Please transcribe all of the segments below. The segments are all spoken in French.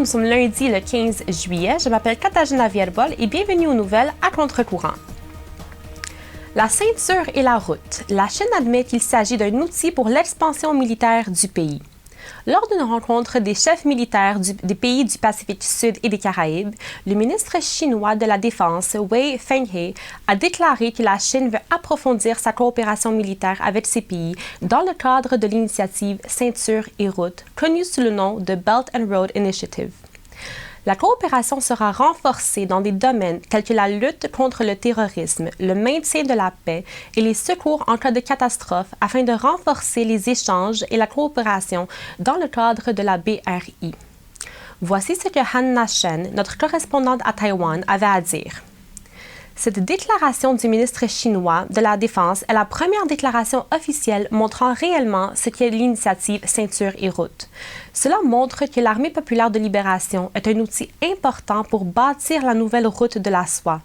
nous sommes lundi le 15 juillet. Je m'appelle Katarzyna Wierbol et bienvenue aux nouvelles à contre-courant. La ceinture et la route. La Chine admet qu'il s'agit d'un outil pour l'expansion militaire du pays. Lors d'une rencontre des chefs militaires des pays du Pacifique Sud et des Caraïbes, le ministre chinois de la Défense, Wei Fenghe, a déclaré que la Chine veut approfondir sa coopération militaire avec ces pays dans le cadre de l'initiative Ceinture et route, connue sous le nom de Belt and Road Initiative. La coopération sera renforcée dans des domaines tels que la lutte contre le terrorisme, le maintien de la paix et les secours en cas de catastrophe afin de renforcer les échanges et la coopération dans le cadre de la BRI. Voici ce que Hanna Shen, notre correspondante à Taïwan, avait à dire. Cette déclaration du ministre chinois de la Défense est la première déclaration officielle montrant réellement ce qu'est l'initiative Ceinture et route. Cela montre que l'Armée populaire de libération est un outil important pour bâtir la nouvelle route de la soie.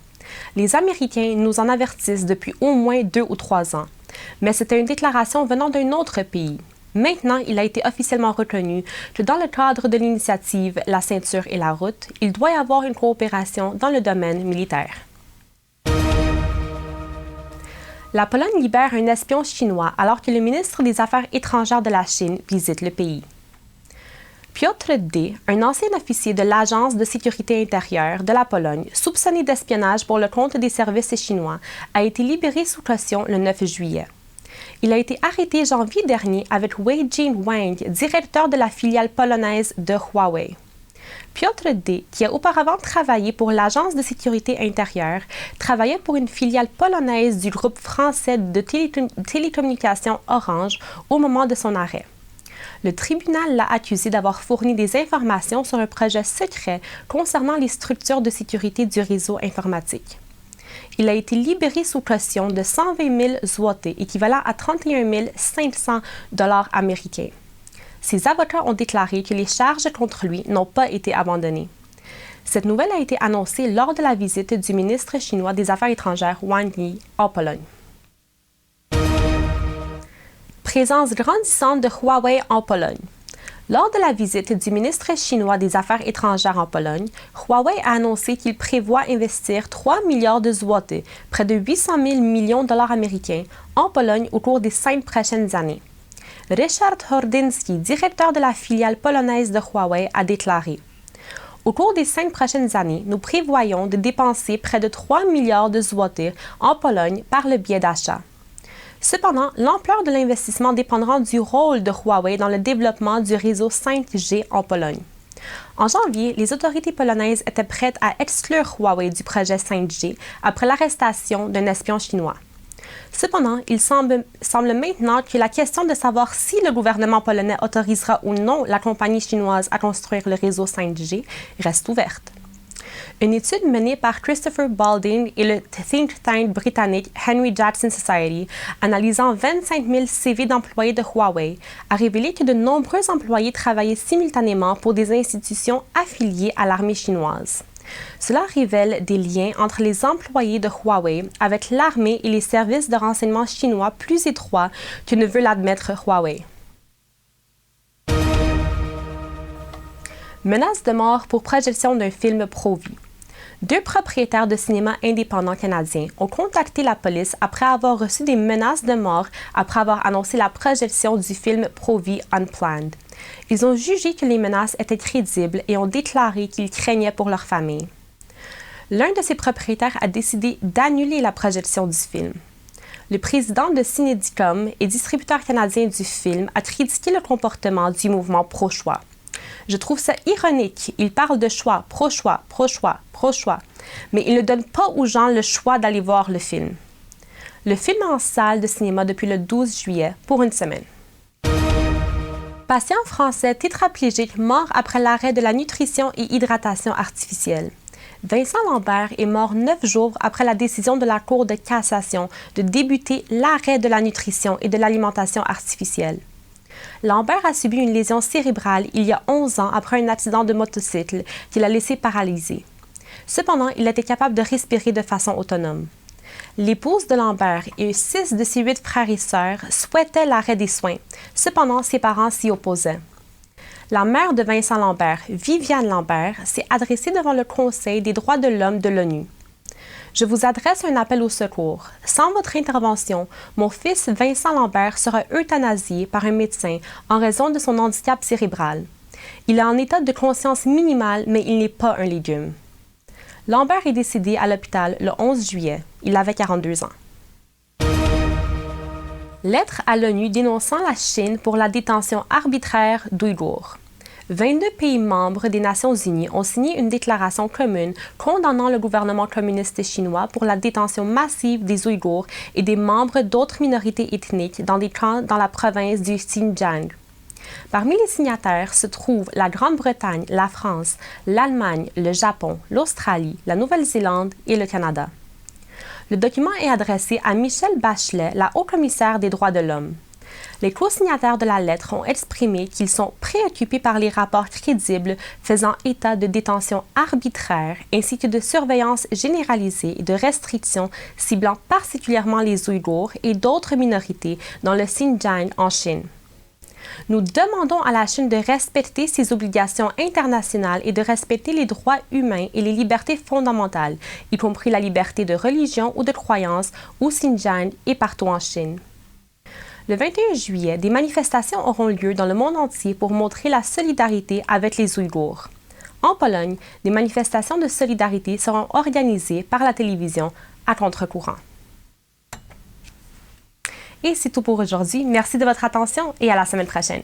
Les Américains nous en avertissent depuis au moins 2 ou 3 ans. Mais c'était une déclaration venant d'un autre pays. Maintenant, il a été officiellement reconnu que dans le cadre de l'initiative La Ceinture et la route, il doit y avoir une coopération dans le domaine militaire. La Pologne libère un espion chinois alors que le ministre des Affaires étrangères de la Chine visite le pays. Piotr D., un ancien officier de l'Agence de sécurité intérieure de la Pologne, soupçonné d'espionnage pour le compte des services chinois, a été libéré sous caution le 9 juillet. Il a été arrêté janvier dernier avec Wei Jin-wang, directeur de la filiale polonaise de Huawei. Piotr D., qui a auparavant travaillé pour l'Agence de sécurité intérieure, travaillait pour une filiale polonaise du groupe français de télécommunications Orange au moment de son arrêt. Le tribunal l'a accusé d'avoir fourni des informations sur un projet secret concernant les structures de sécurité du réseau informatique. Il a été libéré sous caution de 120 000 zloty, équivalent à 31 500 $ américains. Ses avocats ont déclaré que les charges contre lui n'ont pas été abandonnées. Cette nouvelle a été annoncée lors de la visite du ministre chinois des Affaires étrangères Wang Yi en Pologne. Présence grandissante de Huawei en Pologne. Lors de la visite du ministre chinois des Affaires étrangères en Pologne, Huawei a annoncé qu'il prévoit investir 3 milliards de zloty, près de 800 000 millions de dollars américains, en Pologne au cours des 5 prochaines années. Ryszard Hordynski, directeur de la filiale polonaise de Huawei, a déclaré « Au cours des 5 prochaines années, nous prévoyons de dépenser près de 3 milliards de zloty en Pologne par le biais d'achats. » Cependant, l'ampleur de l'investissement dépendra du rôle de Huawei dans le développement du réseau 5G en Pologne. En janvier, les autorités polonaises étaient prêtes à exclure Huawei du projet 5G après l'arrestation d'un espion chinois. Cependant, il semble maintenant que la question de savoir si le gouvernement polonais autorisera ou non la compagnie chinoise à construire le réseau 5G reste ouverte. Une étude menée par Christopher Balding et le think tank britannique Henry Jackson Society, analysant 25 000 CV d'employés de Huawei, a révélé que de nombreux employés travaillaient simultanément pour des institutions affiliées à l'armée chinoise. Cela révèle des liens entre les employés de Huawei avec l'armée et les services de renseignement chinois plus étroits que ne veut l'admettre Huawei. Menace de mort pour projection d'un film pro-vie. 2 propriétaires de cinéma indépendants canadiens ont contacté la police après avoir reçu des menaces de mort après avoir annoncé la projection du film Pro-vie Unplanned. Ils ont jugé que les menaces étaient crédibles et ont déclaré qu'ils craignaient pour leur famille. L'un de ces propriétaires a décidé d'annuler la projection du film. Le président de Cinedicom et distributeur canadien du film a critiqué le comportement du mouvement pro-choix. Je trouve ça ironique. Il parle de choix, pro-choix, pro-choix, pro-choix, mais il ne donne pas aux gens le choix d'aller voir le film. Le film est en salle de cinéma depuis le 12 juillet pour une semaine. Patient français tétraplégique mort après l'arrêt de la nutrition et hydratation artificielle. Vincent Lambert est mort 9 jours après la décision de la Cour de cassation de débuter l'arrêt de la nutrition et de l'alimentation artificielle. Lambert a subi une lésion cérébrale il y a 11 ans après un accident de motocycle qui l'a laissé paralysé. Cependant, il était capable de respirer de façon autonome. L'épouse de Lambert et 6 de ses 8 frères et sœurs souhaitaient l'arrêt des soins. Cependant, ses parents s'y opposaient. La mère de Vincent Lambert, Viviane Lambert, s'est adressée devant le Conseil des droits de l'homme de l'ONU. Je vous adresse un appel au secours. Sans votre intervention, mon fils Vincent Lambert sera euthanasié par un médecin en raison de son handicap cérébral. Il est en état de conscience minimale, mais il n'est pas un légume. Lambert est décédé à l'hôpital le 11 juillet. Il avait 42 ans. Lettre à l'ONU dénonçant la Chine pour la détention arbitraire d'Ouïghours. 22 pays membres des Nations unies ont signé une déclaration commune condamnant le gouvernement communiste chinois pour la détention massive des Ouïghours et des membres d'autres minorités ethniques dans des camps dans la province du Xinjiang. Parmi les signataires se trouvent la Grande-Bretagne, la France, l'Allemagne, le Japon, l'Australie, la Nouvelle-Zélande et le Canada. Le document est adressé à Michelle Bachelet, la haut-commissaire des droits de l'homme. Les co-signataires de la lettre ont exprimé qu'ils sont préoccupés par les rapports crédibles faisant état de détention arbitraire ainsi que de surveillance généralisée et de restrictions ciblant particulièrement les Ouïghours et d'autres minorités dans le Xinjiang en Chine. Nous demandons à la Chine de respecter ses obligations internationales et de respecter les droits humains et les libertés fondamentales, y compris la liberté de religion ou de croyance au Xinjiang et partout en Chine. Le 21 juillet, des manifestations auront lieu dans le monde entier pour montrer la solidarité avec les Ouïghours. En Pologne, des manifestations de solidarité seront organisées par la télévision à contre-courant. Et c'est tout pour aujourd'hui. Merci de votre attention et à la semaine prochaine.